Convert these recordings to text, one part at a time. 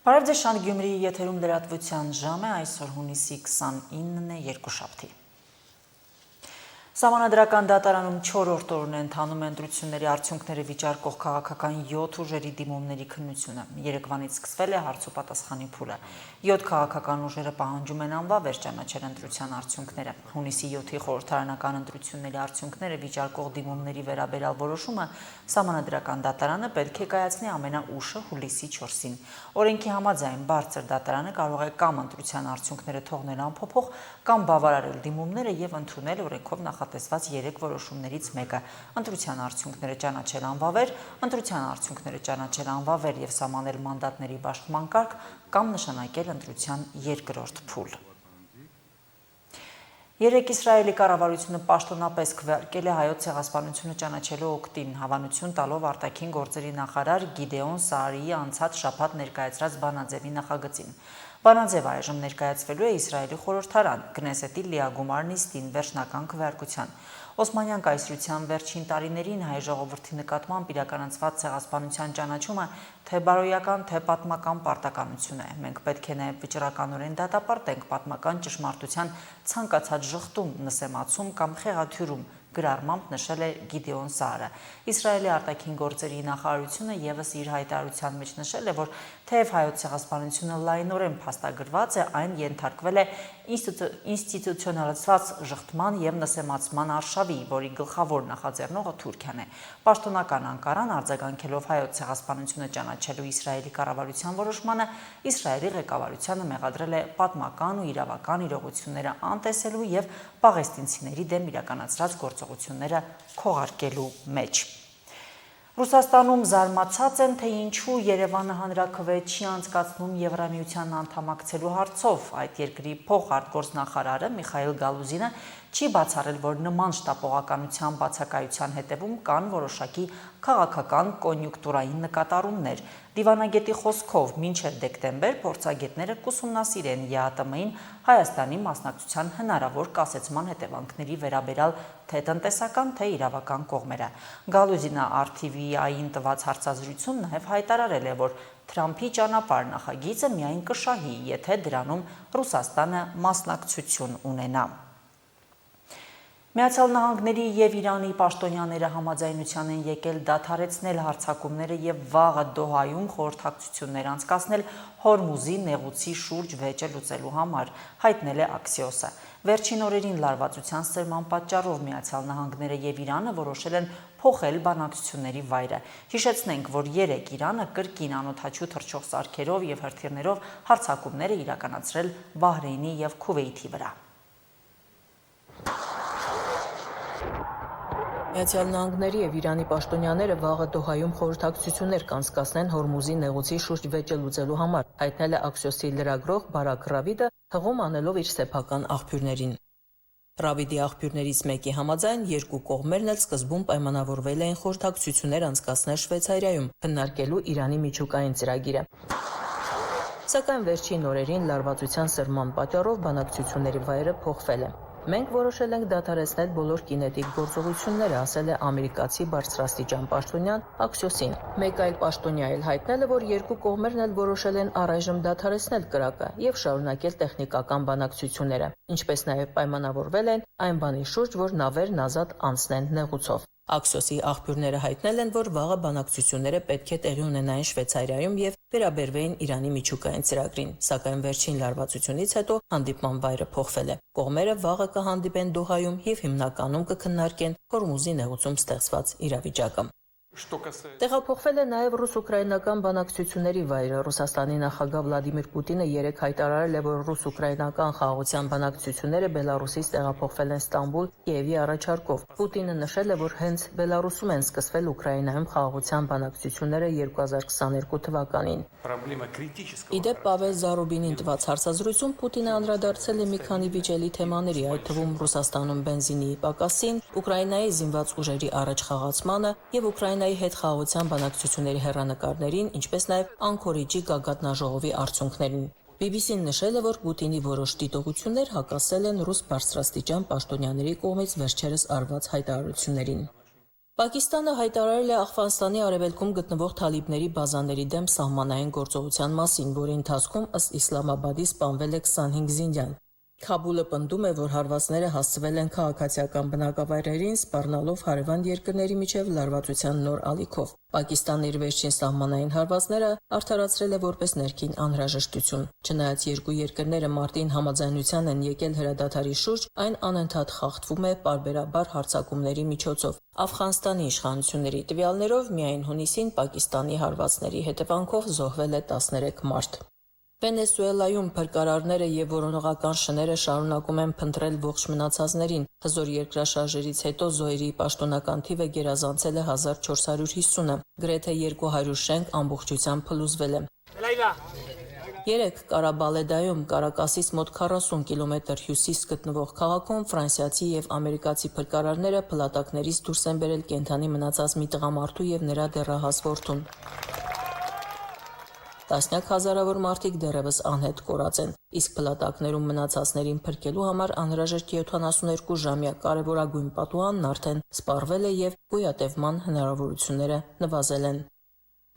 Բարև ձեզ, Շանթ Գյումրիի եթերում լրատվության ժամ է, այսօր հունիսի 29-ն է, երկուշաբթի։ Սահմանադրական դատարանում 4-րդ օրն է ընթանում ընտրությունների արդյունքները վիճարկող քաղաքական 7 ուժերի դիմումների քննությունը։ Երեկվանից սկսվել է հարցուպատասխանի փուլը։ 7 քաղաքական ուժերը պահանջում են անվավեր ճանաչել ընտրության արդյունքները։ Հունիսի 7-ի խորհրդարանական ընտրությունների արդյունքները վիճարկող դիմումների վերաբերյալ որոշումը Սահմանադրական դատարանը պետք է կայացնի ամենաուշը հուլիսի 4-ին։ Օրենքի համաձայն բարձր դատարանը կարող է կամ ընտրության արդյունքները թողնել անփոփոխ, կամ բավարարել դիմումները եւ ընդունել օրենքով նախատեսված 3 որոշումներից մեկը՝ ընտրության արդյունքները ճանաչել անվավեր, ընտրության արդյունքները ճանաչել անվավեր եւ սահմանել մանդատների բաշխման կարգ կամ նշանակել ընտրության երկրորդ փուլ։ Երեկ Իսրայելի կառավարությունը պաշտոնապես քվեարկել է հայոց ցեղասպանությունը ճանաչելու օգտին, հավանություն տալով արտաքին գործերի նախարար Գիդեոն Սաարիի անցած շաբաթ ներկայացրած բանաձևի նախագծին։ Բանաձևը այժմ ներկայացվելու է Իսրայելի խորհրդարան, Քնեսետի լիագումար նիստին վերջնական քվեարկության։ Օսմանյան կայսրության վերջին տարիներին հայ ժողովրդի նկատմամբ իրականացված ցեղասպանության ճանաչումը թե բարոյական, թե պատմական պարտականություն է։ Մենք պետք է նաև վճռականորեն դատապարտենք պատմական ճշմարտության ցանկացած ժխտում, նսեմացում կամ խեղաթյուրում, գրառմամբ նշել է Գիդեոն Սաարը։ Իսրայելի արտաքին գործերի նախարարությունը եւս իր հայտարարության մեջ նշել է, որ թեև հայոց ցեղասպանությունը լայնորեն փաստագրված է, այն ենթարկվել է ինստիտուցիոնալացված ժխտման եւ նսեմացման արշավի, որի գլխավոր նախաձեռնողը Թուրքիան է։ Պաշտոնական Անկարան արձագանքելով հայոց ցեղասպանությունը ճանաչելու Իսրայելի կառավարության որոշմանը, Իսրայելի ղեկավարությանը մեղադրել է պատմական ու իրավական իրողությունները անտեսելու եւ պաղեստինցիների դեմ իրականացրած գործողությունները քողարկելու մեջ։ Ռուսաստանում զարմացած են, թե ինչու Երևանը հանրաքվե չի անցկացնում Եվրամիության անդամակցելու հարցով։ Այդ երկրի փոխարտգործնախարարը Միխայիլ Գալուզինը չի բացառել, որ նման շտապողականության բացակայության հետևում կան որոշակի քաղաքական կոնյուկտուրային նկատառումներ։ Դիվանագետի խոսքով մինչև դեկտեմբեր փորձագետները կուսումնասիրեն ԵԱՏՄ-ին Հայաստանի մասնակցության հնարավոր կասեցման հետևանքների վերաբերյալ թե տնտեսական, թե իրավական կողմերը։ Գալուզինը RTV-ին տված հարցազրույցում նաև հայտարարել է, որ Թրամփի ճանապարհ նախագիծը միայն կշահի, եթե դրանում Ռուսաստանը մասնակցություն ունենա։ Միացյալ Նահանգների եւ Իրանի պաշտոնյաները համաձայնության են եկել դադարեցնել հարձակումները եւ վաղը Դոհայում խորհրդակցություններ անցկացնել Հորմուզի նեղուցի շուրջ վեճը լուծելու համար, հայտնել է Axios-ը։ Վերջին օրերին լարվածության սրման պատճառով Միացյալ Նահանգները եւ Իրանը որոշել են փոխել բանակցությունների վայրը։ Հիշեցնենք, որ երեկ Իրանը կրկին անօդաչու թռչող սարքերով եւ հրթիռներով հարձակումներ է իրականացրել Բահրեյնի եւ Քուվեյթի վրա։ Միացյալ Նահանգների եւ Իրանի պաշտոնյաները վաղը Դոհայում խորհրդակցություններ կանցկացնեն Հորմուզի նեղուցի շուրջ վեճը լուծելու համար, հայտնել է Axios-ի լրագրող Բարակ Ռավիդը, հղում անելով իր սեփական աղբյուրներին։ Ռավիդի աղբյուրներից մեկի համաձայն երկու կողմերն էլ սկզբում պայմանավորվել էին խորհրդակցություններ անցկացնել Շվեյցարիայում, քննարկելու Իրանի միջուկային ծրագիրը։ Սակայն վերջին օրերին լարվածության սրման պատճառով բանակցությունների վայրը փոխվել է։ Մենք որոշել ենք դադարեցնել բոլոր կինետիկ գործողությունները, ասել է ամերիկացի բարձրաստիճան պաշտոնյան Axios-ին։ Մեկ այլ պաշտոնյա էլ հայտնել է, որ երկու կողմերն էլ որոշել են առայժմ դադարեցնել կրակը եւ շարունակել տեխնիկական բանակցությունները, ինչպես նաեւ պայմանավորվել են այն բանի շուրջ, որ նավերն ազատ անցնեն նեղուցով։ Axios-ի աղբյուրները հայտնել են, որ վաղը բանակցությունները պետք է տեղի ունենային Շվեյցարիայում եւ վերաբերվեին Իրանի միջուկային ծրագրին, սակայն վերջին լարվածությունից հետո հանդիպման վայրը փոխվել է։ Կողմերը վաղը կհանդիպեն Դոհայում եւ հիմնականում կքննարկեն Հորմուզի նեղուցում ստեղծված իրավիճակը։ Տեղափոխվել է նաև ռուս-ուկրաինական բանակցությունների վայրը։ Ռուսաստանի նախագահ Վլադիմիր Պուտինը երեկ հայտարարել է, որ ռուս-ուկրաինական խաղաղության բանակցությունները Բելարուսից տեղափոխվել են Ստամբուլ Կիևի առաջարկով։ Պուտինը նշել է, որ հենց Բելարուսում են սկսվել Ուկրաինայում խաղաղության բանակցությունները 2022 թվականին։ Իդեպ Պավել Զարուբինին տված հարցազրույցում Պուտինը անդրադարձել է մի քանի վիճելի թեմաների, այդ թվում Ռուսաստանում բենզինի պակասին, Ուկրաինայի զինված ուժերի առաջխաղացմանը եւ Ուկրաինայի հետ խաղաղության բանակցությունների հեռանկարներին, ինչպես նաև Անկորիջի գագաթնաժողովի արդյունքներին։ BBC-ն նշել է, որ Պուտինի որոշ դիտողություններ հակասել են ռուս բարձրաստիճան պաշտոնյաների կողմից վերջերս արված հայտարարություններին։ Պակիստանը հայտարարել է Աֆղանստանի արևելքում գտնվող թալիբների բազաների դեմ սահմանային գործողության մասին, որի ընթացքում ըստ Իսլամաբադի սպանվել է 25 զինյալ։ Քաբուլը պնդում է, որ հարվածները հասցվել են քաղաքացիական բնակավայրերին, սպառնալով հարևան երկրների միջև լարվածության նոր ալիքով։ Պակիստանը իր վերջին սահմանային հարվածները արդարացրել է որպես ներքին անհրաժեշտություն։ Չնայած երկու երկրները մարտին համաձայնության են եկել հրադադարի շուրջ, այն անընդհատ խախտվում է պարբերաբար հարձակումների միջոցով։ Աֆղանստանի իշխանությունների տվյալներով միայն հունիսին Պակիստանի հարվածների հետևանքով զոհվել է 13 մարդ։ Վենեսուելայում փրկարարները եւ որոնողական շները շարունակում են փնտրել ողջ մնացածներին։ Հզոր երկրաշարժերից հետո զոհերի պաշտոնական թիվը գերազանցել է 1450-ը, գրեթե 200 շենք ամբողջությամբ փլուզվել է։ Երեք Կարաբալեդայում Կարակասից մոտ 40 կիլոմետր հյուսիս գտնվող քաղաքում ֆրանսիացի եւ ամերիկացի փրկարարները փլատակներից դուրս են բերել կենդանի մնացած մի տղամարդու եւ նրա դեռահաս որդուն։ Տասնյակ հազարավոր մարդիկ դեռևս անհետ կորած են, իսկ փլատակներում մնացածներին փրկելու համար անհրաժեշտ 72 ժամյա կարևորագույն պատուհանն արդեն սպառվել է եւ գոյատևման հնարավորությունները նվազել են։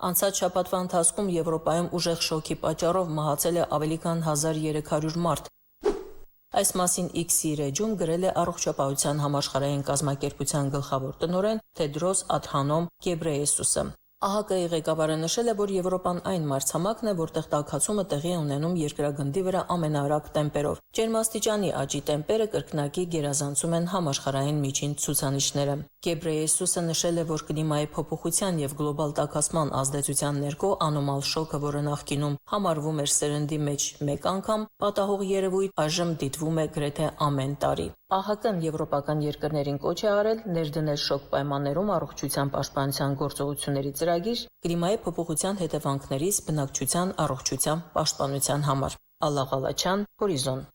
Անցած շաբաթվա ընթացքում Եվրոպայում ուժեղ շոկի պատճառով մահացել է ավելի քան 1300 մարդ։ Այս մասին X-ի ռեջում գրել է Առողջապահության համաշխարհային կազմակերպության գլխավոր տնօրեն Թեդրոս Ադհանոմ Գեբրեյեսուսը։ ԱՀԿ-ի ղեկավարը նշել է, որ Եվրոպան այն մայրցամաքն է, որտեղ տաքացումը տեղի է ունենում երկրագնդի վրա ամենաարագ տեմպերով։ Ջերմաստիճանի աճի տեմպերը կրկնակի գերազանցում են համաշխարհային միջին ցուցանիշները։ Գեբրեյեսուսը նշել է, որ կլիմայի փոփոխության եւ գլոբալ տաքացման ազդեցության ներքո անոմալ շոկը, որը նախկինում համարվում էր սերնդի մեջ մեկ անգամ, պատահող երևույթ, այժմ դիտվում է գրեթե ամեն տարի։ ԱՀԿ-ն եվրոպական երկրներին կոչ է արել ներդնել շոկ պայմաններում առողջության պաշտպանության գործողությունների ծրագիր կլիմայի փոփոխության հետևանքներից բնակչության առողջության պաշտպանության համար։ Ալլա Ղալաչյան, Հորիզոն։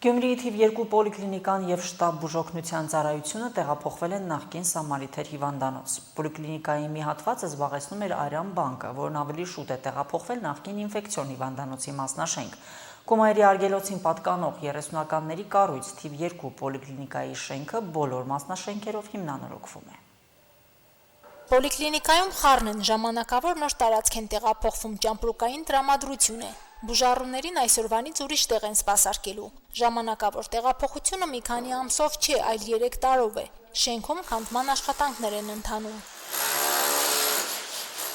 Գյումրիի թիվ 2 պոլիկլինիկան եւ շտաբ բուժօգնության ծառայությունը տեղափոխվել են նախկին Սամարիթեր հիվանդանոց։ Պոլիկլինիկայի մի հատվածը զբաղեցնում էր Արյան բանկը, որն ավելի շուտ է տեղափոխվել նախկին ինֆեկցիոն հիվանդանոցի մասնաշենք։ Կոմայրի արգելոցին պատկանող 30-ականների կառույց թիվ 2 պոլիկլինիկայի շենքը բոլոր մասնաշենքերով հիմնանորոգվում է։ Պոլիկլինիկայում խառն են, ժամանակավոր նոր տարածք են տեղափոխվում, ճամպրուկային տրամադրություն է։ Բուժառուներին այսօրվանից ուրիշ տեղ են սպասարկելու։ Ժամանակավոր տեղափոխությունը մի քանի ամսով չէ, այլ 3 տարով է։ Շենքում քանդման աշխատանքներ են ընթանում։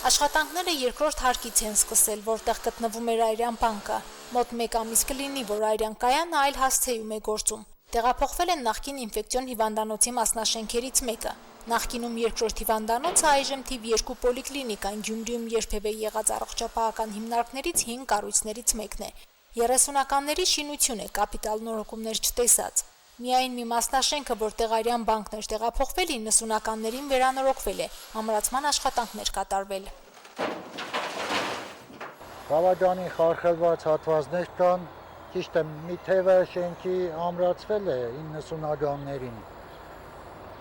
Աշխատանքները երկրորդ հարկից են սկսել, որտեղ գտնվում էր Արյան բանկը։ Մոտ 1 ամիս կլինի, որ Արյան կայանը այլ հասցեում է գործում։ Տեղափոխվել են նախկին ինֆեկցիոն հիվանդանոցի մասնաշենքերից մեկը։ Նախկինում երկրորդ հիվանդանոցը, այժմ թիվ 2 պոլիկլինիկան Գյումրիում երբևէ եղած առողջապահական հիմնարկներից 5 կառույցներից մեկն է։ 30-ականների շինություն է, կապիտալ նորոգումներ չտեսած։ Միայն մի մասնաշենքը, որտեղ Արյան բանկն էր տեղափոխվել, 90-ականներին վերանորոգվել է, ամրացման աշխատանքներ կատարվել։ Բավականին խարխլված հատվածներ կան, ճիշտ է, մի թևը շենքի ամրացվել է 90-ականներին,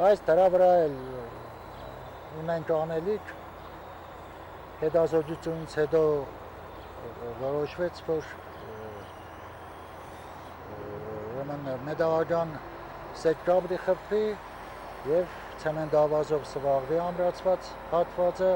բայց դրա վրա էլ ունենք անելիք, հետազոտությունից հետո որոշվեց, որ մեդալական սեկկաբրի խփվի և ցեմենտավազով սվաղվի ամրացված հատվածը։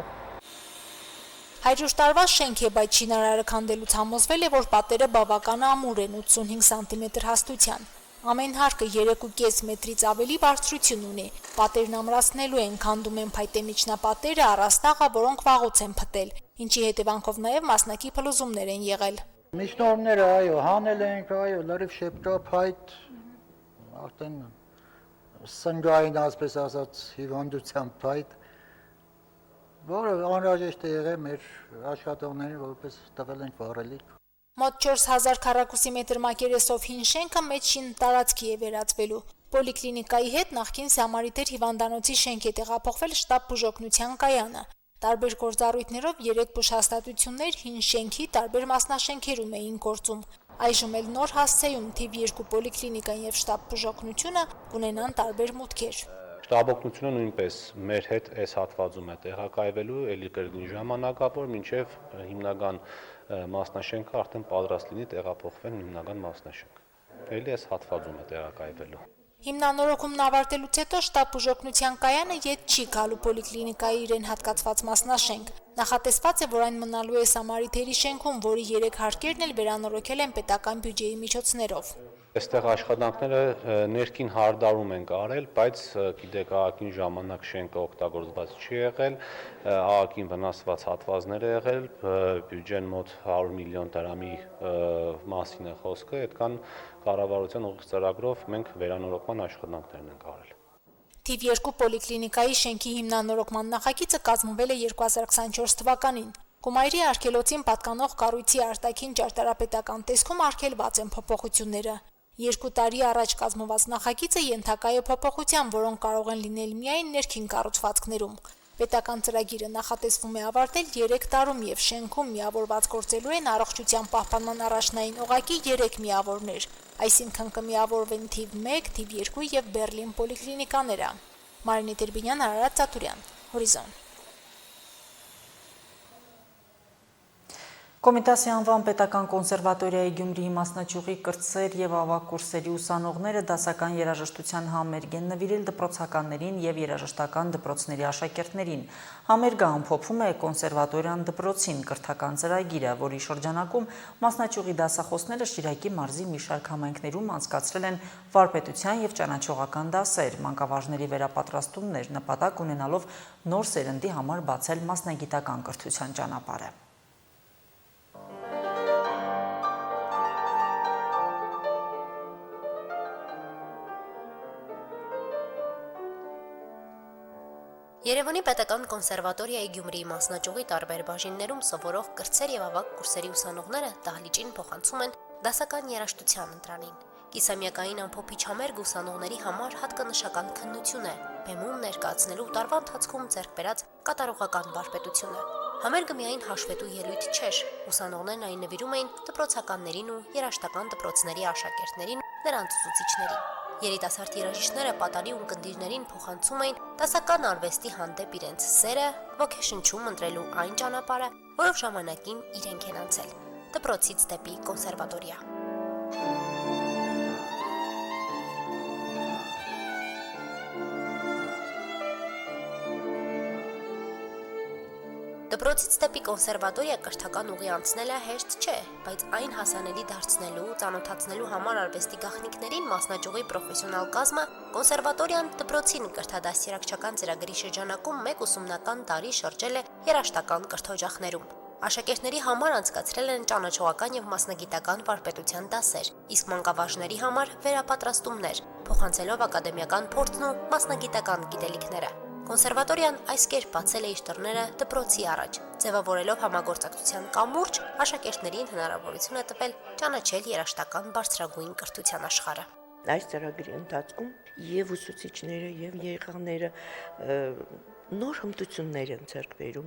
100 տարվա շենք է, բայց շինարարը քանդելուց համոզվել է, որ պատերը բավական ամուր են 85 սանտիմետր հաստության։ Ամեն հարկը 3,5 մետրից ավելի բարձրություն ունի։ Պատերն ամրացնելու են, քանդում են փայտե միջնապատերը, առաստաղը, որոնք վաղուց են փտել, ինչի հետևանքով նաև մասնակի փլուզումներ են եղել։ Միջնորդները, այո, հանել ենք, այո, լրիվ շեպկա փայտ, արդեն սնգային, ասպես ասած, հիվանդության փայտ, որը անհրաժեշտ է եղել մեր աշխատողներին, որպես տվել ենք վառելիք։ Մոտ 4000 քառակուսի մետր մակերեսով հին շենքը մեծ շին տարածքի է վերածվելու։ Պոլիկլինիկայի հետ նախկին Սամարիթեր հիվանդանոցի շենք է տեղափոխվել շտաբ բուժօգնության կայանը։ Տարբեր գործառույթներով 3 բուժհաստատություններ հին շենքի տարբեր մասնաշենքերում էին գործում։ Այժմ էլ նոր հասցեում թիվ 2 պոլիկլինիկան եւ շտաբ բուժօգնությունը կունենան տարբեր մուտքեր։ Շտաբօգնությունը նույնպես մեր հետ այս հատվածում է տեղակայվելու, ելի կրկին ժամանակավոր, մինչև հիմնական մասնաշենքը արդեն պատրաստ լինի տեղափոխվել հիմնական մասնաշենք։ Ելի այս հատվածում է տեղակայվելու։ Հիմնանորոգումն ավարտելուց հետո շտապ բուժօգնության կայանը ետ չի գալու պոլիկլինիկայի իրեն հատկացված մասնաշենք։ Նախատեսված է, որ այն մնալու է Սամարիթերի շենքում, որի 3 հարկերն էլ վերանորոգել են պետական բյուջեի միջոցներով։ Այստեղ աշխատանքները ներքին հարդարում են արել, բայց գիտեք, ահագին ժամանակ շենքը օգտագործված չի եղել, ահագին վնասված հատվածներ է եղել, բյուջեն մոտ 100 միլիոն դրամի մասին է խոսքը, այդքան կառավարության ուղիղ ծրագրով մենք վերանորոգման աշխատանքներն ենք արել։ Թիվ 2 պոլիկլինիկայի շենքի հիմնանորոգման նախագիծը կազմվել է 2024 թվականին։ Գումայրի արգելոցին պատկանող կառույցի արտաքին ճարտարապետական տեսքում արգելված են փոփոխությունները։ 2 տարի առաջ կազմված նախագիծը ենթակա է փոփոխության, որոնք կարող են լինել միայն ներքին կառուցվածքներում։ Պետական ծրագիրը նախատեսվում է ավարտել 3 տարում եւ շենքում միավորված գործելու են առողջության պահպանման առաջնային օղակի 3 միավորներ, այսինքն կմիավորվեն թիվ 1, թիվ 2 եւ Բերլին պոլիկլինիկաները։ Մարինե Տերբինյան, Արարատ Ծատուրյան, Հորիզոն։ Կոմիտասի անվան պետական կոնսերվատորիայի Գյումրիի մասնաճյուղի կրտսեր եւ ավագ կուրսերի ուսանողները դասական երաժշտության համերգ են նվիրել դպրոցականներին եւ երաժշտական դպրոցների աշակերտներին։ Համերգը ամփոփում է կոնսերվատորիան դպրոցին կրթական ծրագիրը, որի շրջանակում մասնաճյուղի դասախոսները Շիրակի մարզի մի շարք համայնքներում անցկացրել են վարպետության եւ ճանաչողական դասեր, մանկավարժների վերապատրաստումներ, նպատակ ունենալով նոր սերնդի համար բացել մասնագիտական կրթության ճանապարհը։ Երևանի պետական կոնսերվատորիայի Գյումրիի մասնաճյուղի տարբեր բաժիններում սովորող կրտսեր եւ ավագ կուրսերի ուսանողները դահլիճին փոխանցում են դասական երաժշտության ընտրանին։ Կիսամյակային ամփոփիչ համերգ ուսանողների համար հատկանշական քննություն է, բեմում ներկայացնելու տարվա ընթացքում ձեռք բերած կատարողական վարպետությունը։ Համերգը միայն հաշվետու ելույթ չէր, ուսանողներն այն նվիրում էին դպրոցականներին ու երաժշտական դպրոցների աշակերտներին, նրանց ուսուցիչներին։ Երիտասարդ երաժիշտները պատանի ունկնդիրներին փոխանցում էին դասական արվեստի հանդեպ իրենց սերը, ոգեշնչում ընտրելու այն ճանապարհը, որով ժամանակին իրենք են անցել, դպրոցից դեպի կոնսերվատորիա։ Դպրոցից դեպի կոնսերվատորիա կրթական ուղի անցնելը հեշտ չէ, բայց այն հասանելի դարձնելու, ծանոթացնելու համար արվեստի գաղտնիքներին մասնաճյուղի պրոֆեսիոնալ կազմը կոնսերվատորիան դպրոցին կրթադաստիարակչական ծրագրի շրջանակում 1 ուսումնական տարի շրջել է երաժշտական կրթօջախներում։ Աշակերտների համար անցկացրել են ճանաչողական եւ մասնագիտական վարպետության դասեր, իսկ մանկավարժների համար վերապատրաստումներ, փոխանցելով ակադեմիական փորձն ու մասնագիտական գիտելիքները։ Կոնսերվատորիան այս կերպ բացել է իր դռները դպրոցի առաջ, ձևավորելով համագործակցության կամուրջ, աշակերտներին հնարավորություն է տվել ճանաչել երաժշտական բարձրագույն կրթության աշխարհը։ Այս ծրագրի ընթացքում եւ ուսուցիչները եւ եղողները նոր հմտություններ են ձեռք բերում,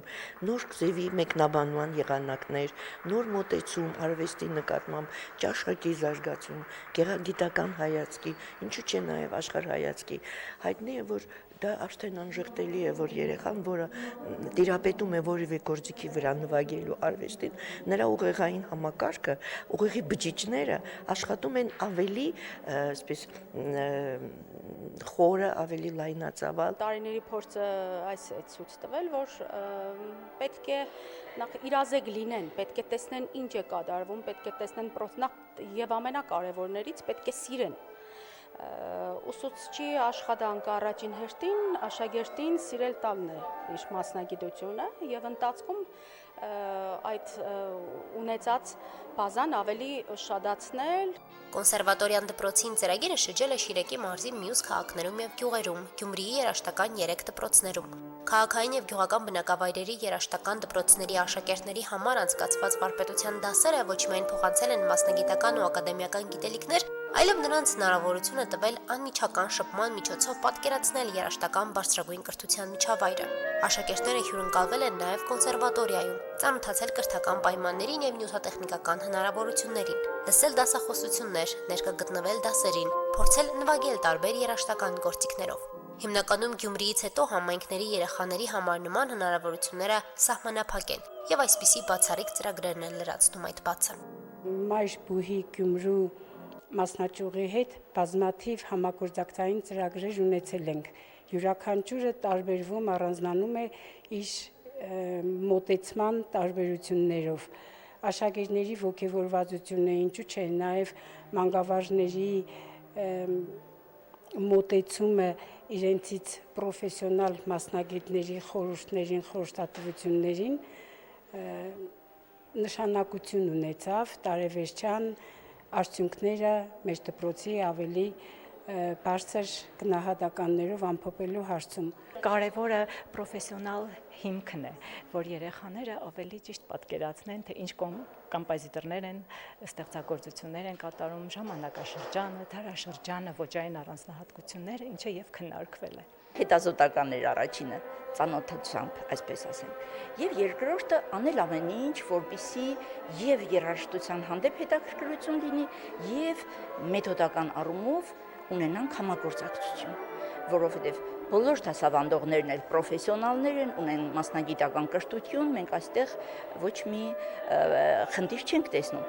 նոր ձևի մեկնաբանման եղանակներ, նոր մոտեցում արվեստի նկատմամբ, ճաշակի զարգացում, գեղագիտական հայացքի, ինչու՞ չէ նաեւ աշխարհայացքի։ Հայտնի է, որ դա արդեն անժխտելի է, որ երեխան, որը տիրապետում է որևէ գործիքի վրա նվագելու արվեստին, նրա ուղեղային համակարգը, ուղեղի բջիջները աշխատում են ավելի, այսպես խորը, ավելի լայնածավալ։ Տարիների փորձը այս է ցույց տվել, որ պետք է նախ իրազեկ լինեն, պետք է տեսնեն ինչ է կատարվում, պետք է տեսնեն նախ եւ ամենակարևորներից պետք է սիրեն։ Ուսուցչի աշխատանքը առաջին հերթին աշակերտին սիրել տալն է իր մասնագիտությունը եւ ընթացքում այդ ունեցած բազան ավելի շատացնել։ Կոնսերվատորիան դպրոցին ծրագիրը շրջել է Շիրակի մարզի մյուս քաղաքներում եւ գյուղերում, Գյումրիի երաժշտական 3 դպրոցներում։ Քաղաքային եւ գյուղական բնակավայրերի երաժշտական դպրոցների աշակերտների համար անցկացված վարպետության դասերը ոչ միայն փոխանցել են մասնագիտական ու ակադեմիական գիտելիքներ, այլև նրանց հնարավորություն է տվել անմիջական շփման միջոցով պատկերացնել երաժշտական բարձրագույն կրթության միջավայրը։ Աշակերտները հյուրընկալվել են նաև կոնսերվատորիայում, ծանոթացել կրթական պայմաններին եւ նյութատեխնիկական հնարավորություններին, լսել դասախոսություններ, ներկայգտնվել դասերին, փորձել նվագել տարբեր երաժշտական գործիքներով։ Հիմնականում Գյումրիից հետո համայնքների երեխաների համար նման հնարավորությունները սահմանափակ են եւ այսպիսի բացառիկ ծրագրերն են լրացնում այդ բացը։ Մայր բուհի Գյումրու մասնաճյուղի հետ բազմաթիվ համագործակցային ծրագրեր ունեցել ենք։ Յուրաքանչյուրը տարբերվում առանձնանում է իր մոտեցման տարբերություններով։ Աշակերտների ոգևորվածությունը, ինչու՞ չէ, նաև մանկավարժների մոտեցումը իրենցից պրոֆեսիոնալ մասնագետների խորհուրդներին, խորհրդատվություններին նշանակություն ունեցավ տարեվերջյան արդյունքները մեր դպրոցի ավելի բարձր գնահատականներով ամփոփելու հարցում։ Կարևորը պրոֆեսիոնալ հիմքն է, որ երեխաները ավելի ճիշտ պատկերացնեն, թե ինչ կոմպոզիտորներ են, ստեղծագործություններ են կատարում, ժամանակաշրջանը, դարաշրջանը, ոճային առանձնահատկությունները, ինչը եւ քննարկվել է։ Հետազոտական էր առաջինը, ծանոթությամբ, այսպես ասեմ, եւ երկրորդը անել ամեն ինչ, որպեսզի եւ երաժշտության հանդեպ հետաքրքրություն լինի եւ մեթոդական առումով ունենանք համագործակցություն, որովհետեւ բոլոր դասավանդողներն էլ պրոֆեսիոնալներ են, ունեն մասնագիտական կրթություն, մենք այստեղ ոչ մի խնդիր չենք տեսնում,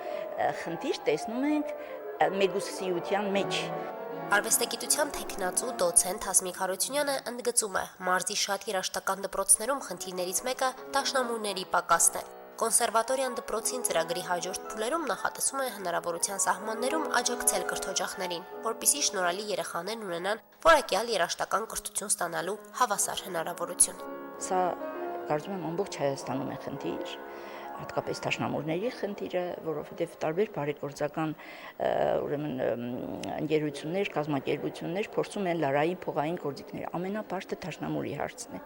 խնդիր տեսնում ենք մեգուսիության մեջ։ Արվեստագիտության թեկնածու դոցենտ Հասմիկ Հարությունյանը ընդգծում է, մարզի շատ երաժշտական դպրոցներում խնդիրներից մեկը դաշնամուրների պակասն է։ Կոնսերվատորիան դպրոցին ծրագրի հաջորդ փուլերում նախատեսում է հնարավորության սահմաններում աջակցել կրթօջախներին, որպեսզի շնորհալի երեխաներն ունենան որակյալ երաժշտական կրթություն ստանալու հավասար հնարավորություն։ Սա կարծում եմ ամբողջ Հայաստանում է խնդիր, հատկապես դաշնամուրների խնդիրը, որովհետև տարբեր բարեգործական ուրեմն ընկերություններ, կազմակերպություններ փորձում են լարային փողային գործիքներ, ամենաբարձրը դաշնամուրի հարցն է։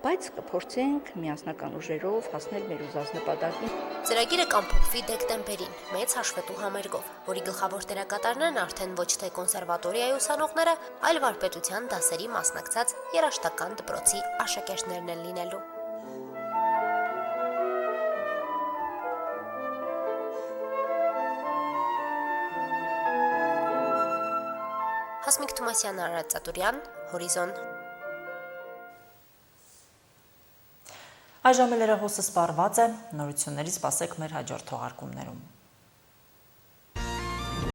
Բայց կփորձենք միասնական ուժերով հասնել մեր ուզած նպատակին։ Ծրագիրը կամփոփվի դեկտեմբերին, մեծ հաշվետու համերգով, որի գլխավոր դերակատարներն արդեն ոչ թե կոնսերվատորիայի ուսանողները, այլ վարպետության դասերի մասնակցած երաժշտական դպրոցի աշակերտներն են լինելու։ Հասմիկ Թումասյան, Արարատ Ծատուրյան, Հորիզոն։ Այժմ լրահոսը սպառված է, նորությունների սպասեք մեր հաջորդ թողարկումներում։